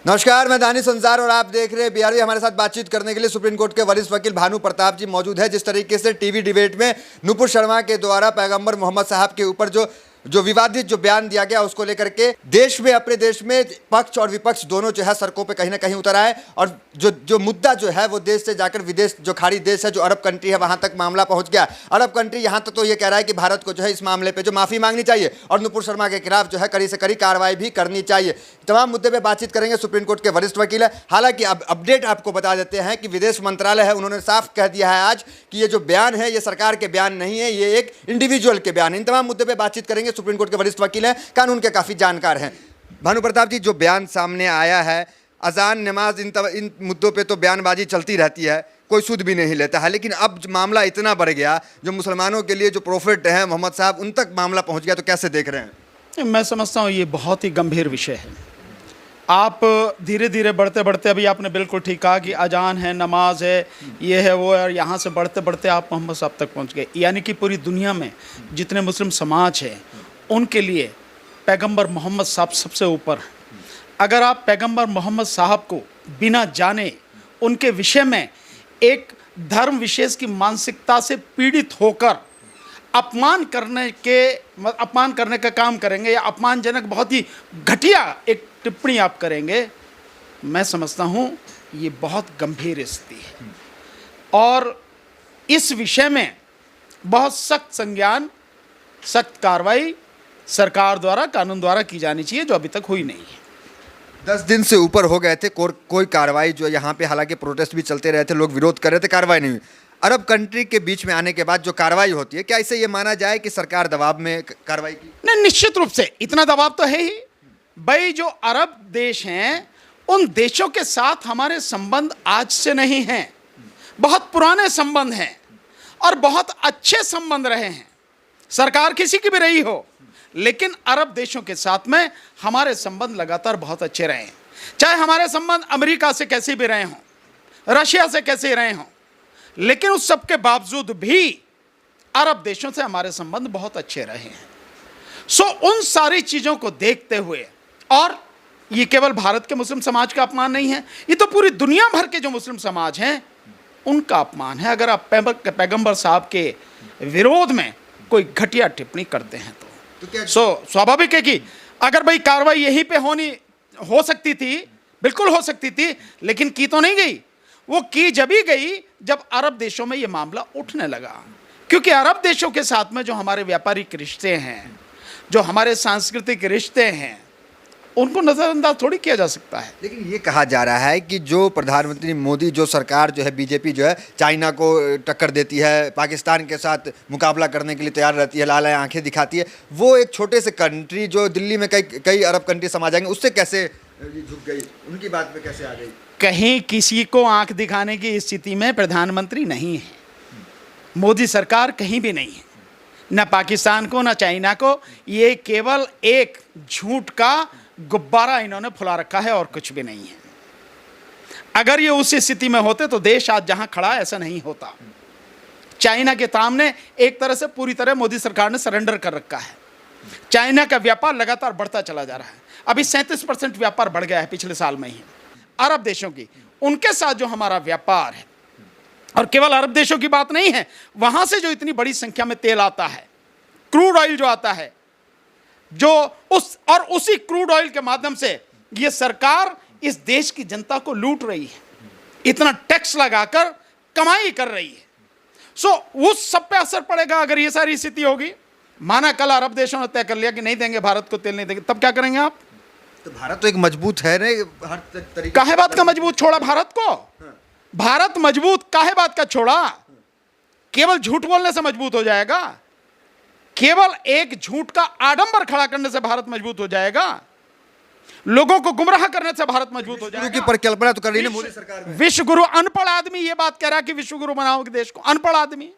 नमस्कार, मैं दानिश संसार और आप देख रहे हैं बिहार। हमारे साथ बातचीत करने के लिए सुप्रीम कोर्ट के वरिष्ठ वकील भानु प्रताप जी मौजूद है। जिस तरीके से टीवी डिबेट में नुपुर शर्मा के द्वारा पैगंबर मोहम्मद साहब के ऊपर जो विवादित बयान दिया गया, उसको लेकर के देश में, अपने देश में पक्ष और विपक्ष दोनों जो है सड़कों पे कहीं ना कहीं उतर आए और जो मुद्दा जो है वो देश से जाकर विदेश, जो खाड़ी देश है, जो अरब कंट्री है, वहां तक मामला पहुंच गया। अरब कंट्री यहां तक तो ये कह रहा है कि भारत को जो है इस मामले पे जो माफी मांगनी चाहिए और नुपुर शर्मा के खिलाफ जो है कड़ी से कड़ी कार्रवाई भी करनी चाहिए। तमाम मुद्दे पे बातचीत करेंगे। सुप्रीम कोर्ट के वरिष्ठ वकील है। हालांकि अब अपडेट आपको बता देते हैं कि विदेश मंत्रालय है, उन्होंने साफ कह दिया है आज कि ये जो बयान है ये सरकार के बयान नहीं है, ये एक इंडिविजुअल के बयान है। इन तमाम मुद्दे पे बातचीत करेंगे। सुप्रीम कोर्ट के वरिष्ठ वकील हैं, कानून के काफी जानकार हैं। भानु प्रताप जी, जो बयान सामने आया है, अजान, नमाज, इन मुद्दों पे तो बयानबाजी चलती रहती है, कोई सुध भी नहीं लेता है, लेकिन अब मामला इतना बढ़ गया, जो मुसलमानों के लिए जो प्रोफेट हैं मोहम्मद साहब, उन तक मामला पहुंच गया, तो कैसे देख रहे हैं? मैं समझता हूँ ये बहुत ही गंभीर विषय है। आप धीरे धीरे बढ़ते बढ़ते, अभी आपने बिल्कुल ठीक कहा कि अजान है, नमाज है, ये है, वो है, और यहाँ से बढ़ते बढ़ते आप मोहम्मद साहब तक पहुँच गए। यानी कि पूरी दुनिया में जितने मुस्लिम समाज हैं उनके लिए पैगंबर मोहम्मद साहब सबसे ऊपर हैं। अगर आप पैगंबर मोहम्मद साहब को बिना जाने, उनके विषय में एक धर्म विशेष की मानसिकता से पीड़ित होकर अपमान करने का काम करेंगे या अपमानजनक, बहुत ही घटिया एक टिप्पणी आप करेंगे, मैं समझता हूँ ये बहुत गंभीर स्थिति है और इस विषय में बहुत सख्त संज्ञान, सख्त कार्रवाई सरकार द्वारा, कानून द्वारा की जानी चाहिए, जो अभी तक हुई नहीं है। 10 दिन से ऊपर हो गए थे, कोई कार्रवाई जो यहाँ पे, हालांकि प्रोटेस्ट भी चलते रहे थे, लोग विरोध कर रहे थे, कार्रवाई नहीं हुई। अरब कंट्री के बीच में आने के बाद जो कार्रवाई होती है, क्या इसे ये माना जाए कि सरकार दबाव में कार्रवाई की? नहीं, निश्चित रूप से इतना दबाव तो है ही भाई। जो अरब देश हैं, उन देशों के साथ हमारे संबंध आज से नहीं हैं, बहुत पुराने संबंध हैं और बहुत अच्छे संबंध रहे हैं। सरकार किसी की भी रही हो, लेकिन अरब देशों के साथ में हमारे संबंध लगातार बहुत अच्छे रहे हैं। चाहे हमारे संबंध अमेरिका से कैसे भी रहे हों, रशिया से कैसे रहे हों, लेकिन उस सब के बावजूद भी अरब देशों से हमारे संबंध बहुत अच्छे रहे हैं। सो उन सारी चीज़ों को देखते हुए, और ये केवल भारत के मुस्लिम समाज का अपमान नहीं है, ये तो पूरी दुनिया भर के जो मुस्लिम समाज हैं उनका अपमान है अगर आप पैगंबर साहब के विरोध में कोई घटिया टिप्पणी करते हैं तो स्वाभाविक है कि अगर भाई कार्रवाई यहीं पे हो सकती थी, बिल्कुल हो सकती थी, लेकिन की तो नहीं गई। वो की जब ही गई जब अरब देशों में ये मामला उठने लगा, क्योंकि अरब देशों के साथ में जो हमारे व्यापारिक रिश्ते हैं, जो हमारे सांस्कृतिक रिश्ते हैं, उनको नज़रअंदाज थोड़ी किया जा सकता है। लेकिन ये कहा जा रहा है कि जो प्रधानमंत्री मोदी, जो सरकार जो है, बीजेपी जो है, चाइना को टक्कर देती है, पाकिस्तान के साथ मुकाबला करने के लिए तैयार रहती है, लाल आंखें दिखाती है, वो एक छोटे से कंट्री जो दिल्ली में कई अरब कंट्री समा जाएंगे, उससे कैसे झुक गई, उनकी बात में कैसे आ गई? कहीं किसी को आंख दिखाने की स्थिति में प्रधानमंत्री नहीं है, मोदी सरकार कहीं भी नहीं है, न पाकिस्तान को, न चाइना को। ये केवल एक झूठ का गुब्बारा इन्होंने फुला रखा है और कुछ भी नहीं है। अगर ये उस स्थिति में होते तो देश आज जहां खड़ा है ऐसा नहीं होता। चाइना के सामने एक तरह से पूरी तरह मोदी सरकार ने सरेंडर कर रखा है। चाइना का व्यापार लगातार बढ़ता चला जा रहा है। अभी 37% व्यापार बढ़ गया है पिछले साल में ही। अरब देशों की, उनके साथ जो हमारा व्यापार है, और केवल अरब देशों की बात नहीं है, वहां से जो इतनी बड़ी संख्या में तेल आता है, क्रूड ऑयल जो आता है, जो उसी क्रूड ऑयल के माध्यम से ये सरकार इस देश की जनता को लूट रही है, इतना टैक्स लगाकर कमाई कर रही है। सो उस सब पे असर पड़ेगा अगर ये सारी स्थिति होगी। माना कल अरब देशों ने तय कर लिया कि नहीं देंगे, भारत को तेल नहीं देंगे, तब क्या करेंगे आप? तो भारत तो एक मजबूत है रे, हर तरीके। काहे बात का मजबूत छोड़ा भारत को? भारत मजबूत काहे बात का छोड़ा? केवल झूठ बोलने से मजबूत हो जाएगा? केवल एक झूठ का आडंबर खड़ा करने से भारत मजबूत हो जाएगा? लोगों को गुमराह करने से भारत मजबूत हो जाएगा? की परिकल्पना तो कर रही है मोदी सरकार। विश्व गुरु अनपढ़ आदमी ये बात कह रहा है कि विश्व गुरु बनाओगे देश को, अनपढ़ आदमी।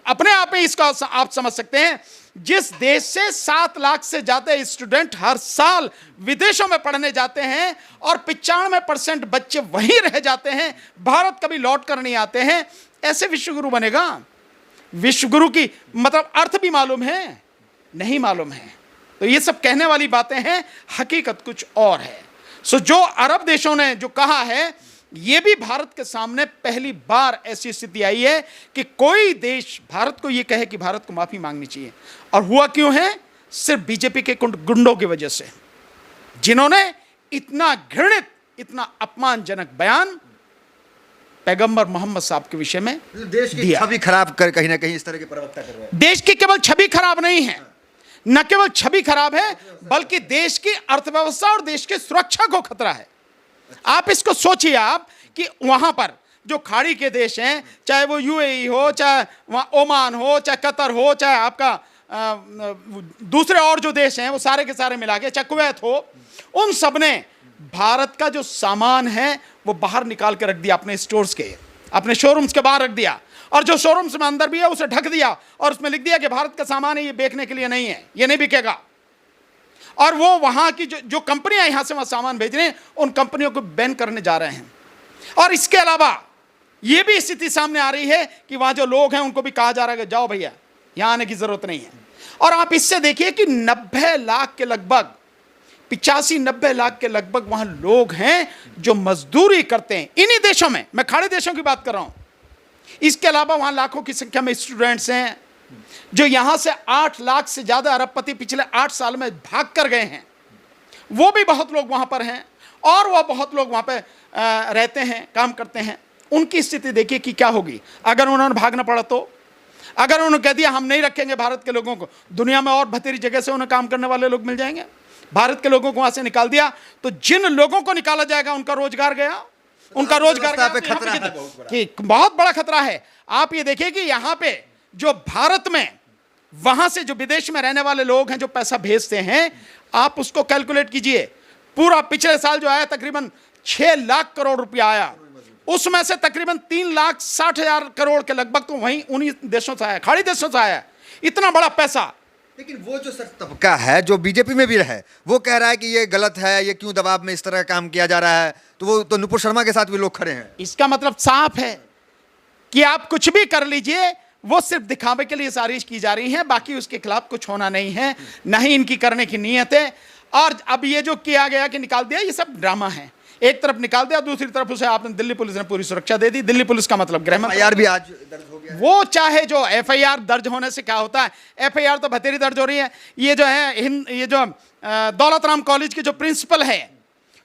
अपने आप में इसका आप समझ सकते हैं, जिस देश से 7 लाख से ज्यादा स्टूडेंट हर साल विदेशों में पढ़ने जाते हैं और 95% बच्चे वहीं रह जाते हैं, भारत कभी लौट कर नहीं आते हैं, ऐसे विश्वगुरु बनेगा? विश्वगुरु की मतलब अर्थ भी मालूम है? नहीं मालूम है। तो ये सब कहने वाली बातें हैं, हकीकत कुछ और है। सो जो अरब देशों ने जो कहा है, यह भी भारत के सामने पहली बार ऐसी स्थिति आई है कि कोई देश भारत को यह कहे कि भारत को माफी मांगनी चाहिए। और हुआ क्यों है? सिर्फ बीजेपी के गुंडों की वजह से, जिन्होंने इतना घृणित, इतना अपमानजनक बयान पैगंबर मोहम्मद साहब के विषय में देश की छवि खराब कर कहीं ना कहीं इस तरह के प्रवक्ता कर रहे हैं। देश की केवल छवि खराब नहीं है, न केवल छवि खराब है, बल्कि देश की अर्थव्यवस्था और देश की सुरक्षा को खतरा है। आप इसको सोचिए आप कि वहां पर जो खाड़ी के देश हैं, चाहे वो यूएई हो, चाहे वहां ओमान हो, चाहे कतर हो, चाहे आपका दूसरे और जो देश हैं वो सारे के सारे मिला के, चाहे कुवैत हो, उन सब ने भारत का जो सामान है वो बाहर निकाल के रख दिया, अपने स्टोर्स के, अपने शोरूम्स के बाहर रख दिया, और जो शोरूम्स में अंदर भी है उसे ढक दिया और उसमें लिख दिया कि भारत का सामान है, ये बेचने के लिए नहीं है, ये नहीं बिकेगा। और वो वहां की जो कंपनियां यहां से वहां सामान भेज रहे हैं, उन कंपनियों को बैन करने जा रहे हैं। और इसके अलावा यह भी स्थिति सामने आ रही है कि वहां जो लोग हैं उनको भी कहा जा रहा है कि जाओ भैया, यहां आने की जरूरत नहीं है। और आप इससे देखिए कि 90 लाख के लगभग, 85-90 लाख के लगभग वहां लोग हैं जो मजदूरी करते हैं इन्हीं देशों में। मैं खाड़ी देशों की बात कर रहा हूं। इसके अलावा वहां लाखों की संख्या में स्टूडेंट्स हैं जो यहां से 8 लाख से ज्यादा अरबपति पिछले 8 साल में भाग कर गए हैं। वो भी बहुत लोग वहां पर हैं और वो बहुत लोग वहां पे रहते हैं, काम करते हैं। उनकी स्थिति देखिए कि क्या होगी अगर उन्होंने भागना पड़ा तो। अगर उन्होंने कह दिया हम नहीं रखेंगे भारत के लोगों को, दुनिया में और बतेरी जगह से उन्हें काम करने वाले लोग मिल जाएंगे। भारत के लोगों को वहां से निकाल दिया तो जिन लोगों को निकाला जाएगा उनका रोजगार गया, उनका रोजगार गया। पे खतरा है कि बहुत बड़ा खतरा है। आप ये देखिए कि यहां पे जो भारत में, वहां से जो विदेश में रहने वाले लोग हैं जो पैसा भेजते हैं, आप उसको कैलकुलेट कीजिए। पूरा पिछले साल जो आया तकरीबन 6 लाख करोड़ रुपया आया, उसमें से तकरीबन 3,60,000 करोड़ के लगभग तो वहीं उन्हीं देशों से आया, खाड़ी देशों से आया। इतना बड़ा पैसा। लेकिन वो जो सर तबका है जो बीजेपी में भी है, वो कह रहा है कि ये गलत है, ये क्यों दबाव में इस तरह का काम किया जा रहा है। तो वो तो नुपुर शर्मा के साथ भी लोग खड़े हैं। इसका मतलब साफ है कि आप कुछ भी कर लीजिए, वो सिर्फ दिखावे के लिए साजिश की जा रही है, बाकी उसके खिलाफ कुछ होना नहीं है, नहीं इनकी करने की नीयत है। और अब ये जो किया गया कि निकाल दिया, ये सब ड्रामा है। एक तरफ निकाल दिया, दूसरी तरफ उसे आपने, दिल्ली पुलिस ने पूरी सुरक्षा दे दी। दिल्ली पुलिस का मतलब गृह मंत्री भी आज दर्ज हो गया। वो चाहे जो एफआईआर दर्ज होने से क्या होता है, एफआईआर तो बतेरी दर्ज हो रही है। ये जो है ये जो दौलत राम कॉलेज के जो प्रिंसिपल है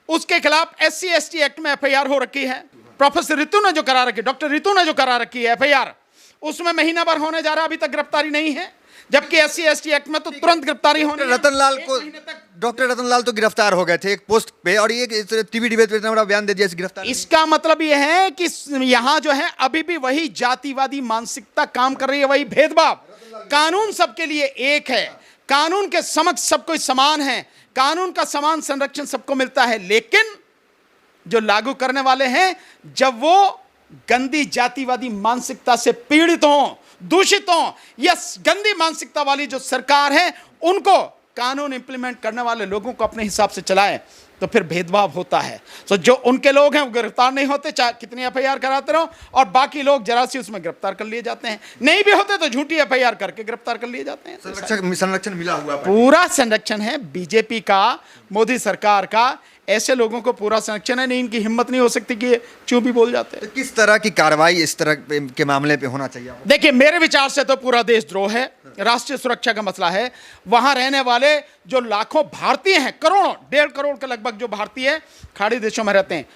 उसके खिलाफ SC/ST एक्ट में एफआईआर हो रखी है। प्रोफेसर रितु ने जो करा रखी, डॉक्टर रितु ने जो करा रखी है एफआईआर, उसमें महीना भर होने जा रहा, अभी तक गिरफ्तारी नहीं है। जबकि SC/ST एक्ट में तो तुरंत गिरफ्तारी होने। रतनलाल को, डॉक्टर रतनलाल तो गिरफ्तार हो गए थे एक पोस्ट पे, और ये टीवी डिबेट पे इतना बड़ा बयान दे दिया इस गिरफ्तार। इसका मतलब यह है कि यहां जो है अभी भी वही जातिवादी मानसिकता काम कर रही है, वही भेदभाव। कानून सबके लिए एक है, कानून के समक्ष सब कोई समान है, कानून का समान संरक्षण सबको मिलता है। लेकिन जो लागू करने वाले हैं, जब वो गंदी जातिवादी मानसिकता से पीड़ित हों, दूषित हों, या गंदी मानसिकता वाली जो सरकार है, उनको कानून इंप्लीमेंट करने वाले लोगों को अपने हिसाब से चलाए, तो फिर भेदभाव होता है। तो जो उनके लोग हैं वो गिरफ्तार नहीं होते, चाहे कितनी एफआईआर कराते रहो, और बाकी लोग जरा सी उसमें गिरफ्तार कर लिए जाते हैं। नहीं भी होते तो झूठी एफआईआर करके गिरफ्तार कर लिए जाते हैं। संरक्षण मिला हुआ, पूरा संरक्षण है बीजेपी का, मोदी सरकार का। ऐसे लोगों को पूरा संरक्षण है, नहीं इनकी हिम्मत नहीं हो सकती कि चूं भी बोल जाते हैं। तो किस तरह की कार्रवाई इस तरह के मामले पे होना चाहिए? देखिए, मेरे विचार से तो पूरा देशद्रोह है, राष्ट्रीय सुरक्षा का मसला है। वहां रहने वाले जो लाखों भारतीय हैं, करोड़ों, 1.5 करोड़ के लगभग जो भारतीय खाड़ी देशों में रहते हैं,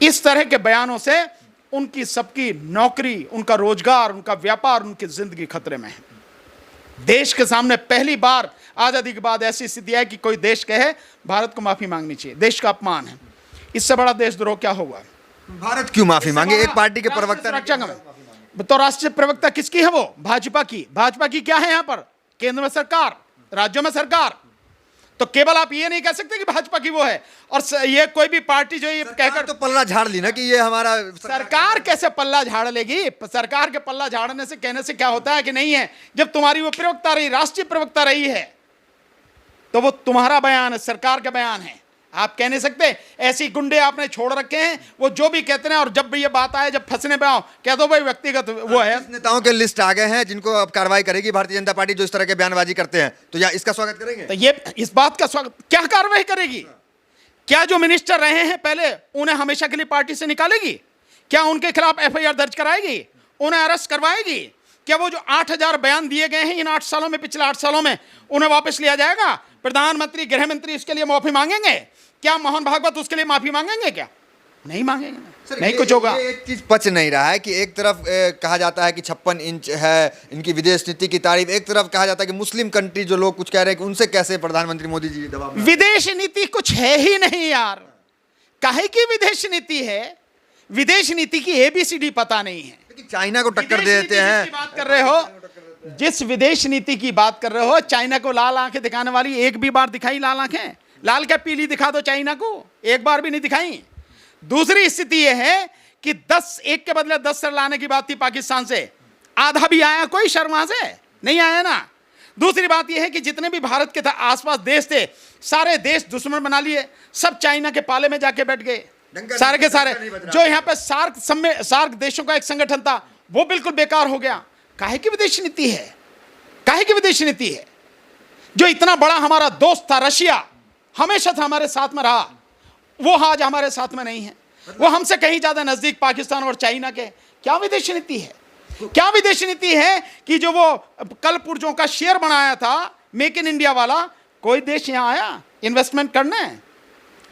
इस तरह के बयानों से उनकी सबकी नौकरी, उनका रोजगार, उनका व्यापार, उनकी जिंदगी खतरे में है। देश के सामने पहली बार आजादी के बाद ऐसी स्थिति है कि कोई देश कहे भारत को माफी मांगनी चाहिए। देश का अपमान है। इससे बड़ा देशद्रोह क्या होगा? भारत क्यों माफी मांगे? एक पार्टी के प्रवक्ता तो राष्ट्रीय प्रवक्ता किसकी है? वो भाजपा की। भाजपा की क्या है यहां पर? केंद्र में सरकार, राज्यों में सरकार। तो केवल आप ये नहीं कह सकते कि भाजपा की वो है, और ये कोई भी पार्टी जो ये कहकर तो पल्ला झाड़ ली ना कि ये हमारा। सरकार कैसे पल्ला झाड़ लेगी? सरकार के पल्ला झाड़ने से, कहने से क्या होता है कि नहीं है। जब तुम्हारी वो प्रवक्ता रही, राष्ट्रीय प्रवक्ता रही है, तो वो तुम्हारा बयान है, सरकार का बयान है। आप कह नहीं सकते ऐसी गुंडे आपने छोड़ रखे हैं, वो जो भी कहते हैं, और जब भी ये बात आए, जब फंसने पे आओ, कह दो भाई व्यक्तिगत वो है। नेताओं के लिस्ट आ गए हैं जिनको अब कार्रवाई करेगी भारतीय जनता पार्टी, जो इस तरह के बयानबाजी करते हैं, तो या इसका स्वागत करेंगे? तो ये इस बात का स्वागत, क्या कार्रवाई करेगी? क्या जो मिनिस्टर रहे हैं पहले उन्हें हमेशा के लिए पार्टी से निकालेगी? क्या उनके खिलाफ एफआईआर दर्ज कराएगी? उन्हें अरेस्ट करवाएगी? क्या वो जो 8,000 बयान दिए गए हैं इन 8 सालों में, पिछले 8 सालों में, उन्हें वापस लिया जाएगा? प्रधानमंत्री, गृह मंत्री इसके लिए माफी मांगेंगे? क्या मोहन भागवत उसके लिए माफी मांगेंगे? क्या नहीं मांगेंगे? नहीं कुछ होगा। ये एक चीज पच नहीं रहा है कि एक तरफ कहा जाता है कि 56 इंच है इनकी विदेश नीति की तारीफ, एक तरफ कहा जाता है कि मुस्लिम कंट्री जो लोग कुछ कह रहे हैं कि उनसे कैसे प्रधानमंत्री मोदी जी दबाव में। विदेश नीति कुछ है ही नहीं यार। काहे की विदेश नीति है? विदेश नीति की एबीसीडी पता नहीं है। लेकिन चाइना को टक्कर दे देते हैं। बात कर रहे हो, जिस विदेश नीति की बात कर रहे हो, चाइना को लाल आंखें दिखाने वाली एक भी बार दिखाई लाल आंखें? लाल क्या पीली दिखा दो चाइना को, एक बार भी नहीं दिखाई। दूसरी स्थिति यह है कि 10 एक के बदले 10 सर लाने की बात थी पाकिस्तान से, आधा भी आया कोई शर्म वहां से नहीं आया ना। दूसरी बात यह है कि जितने भी भारत के आसपास देश थे सारे देश दुश्मन बना लिए, सब चाइना के पाले में जाके बैठ गए सारे के सारे। जो यहाँ पे सार्क देशों का एक संगठन था वो बिल्कुल बेकार हो गया। काहे की विदेश नीति है? काहे की विदेश नीति है? जो इतना बड़ा हमारा दोस्त था रशिया, हमेशा था हमारे साथ में रहा, वो आज हमारे साथ में नहीं है। वो हमसे कहीं ज्यादा नजदीक पाकिस्तान और चाइना के। क्या विदेश नीति है? क्या विदेश नीति है कि जो वो कल पुर्जों का शेयर बनाया था मेक इन इंडिया वाला, कोई देश यहां आया इन्वेस्टमेंट करने?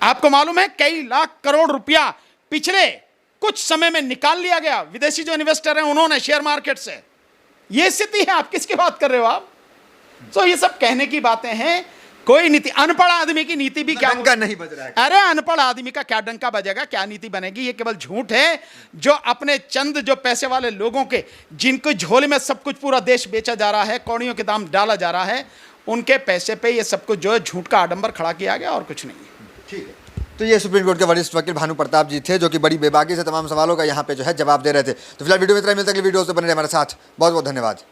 आपको मालूम है कई लाख करोड़ रुपया पिछले कुछ समय में निकाल लिया गया विदेशी जो इन्वेस्टर हैं उन्होंने शेयर मार्केट से। ये स्थिति है, आप किसकी बात कर रहे हो आप? तो ये सब कहने की बातें हैं। कोई नीति, अनपढ़ आदमी की नीति भी क्या डंका नहीं बज रहा है। अरे अनपढ़ आदमी का क्या डंका बजेगा? क्या नीति बनेगी? ये केवल झूठ है जो अपने चंद जो पैसे वाले लोगों के, जिनको झोले में सब कुछ पूरा देश बेचा जा रहा है, कौड़ियों के दाम डाला जा रहा है, उनके पैसे पे ये सब कुछ जो है झूठ का आडंबर खड़ा किया गया और कुछ नहीं है। ठीक है, तो ये सुप्रीम कोर्ट के वरिष्ठ वकील भानु प्रताप जी थे जो कि बड़ी बेबाकी से तमाम सवालों का यहाँ पे जो है जवाब दे रहे थे। तो फिलहाल वीडियो में इतना, मिलता है अगली वीडियो से बने रहे हमारे साथ। बहुत बहुत धन्यवाद।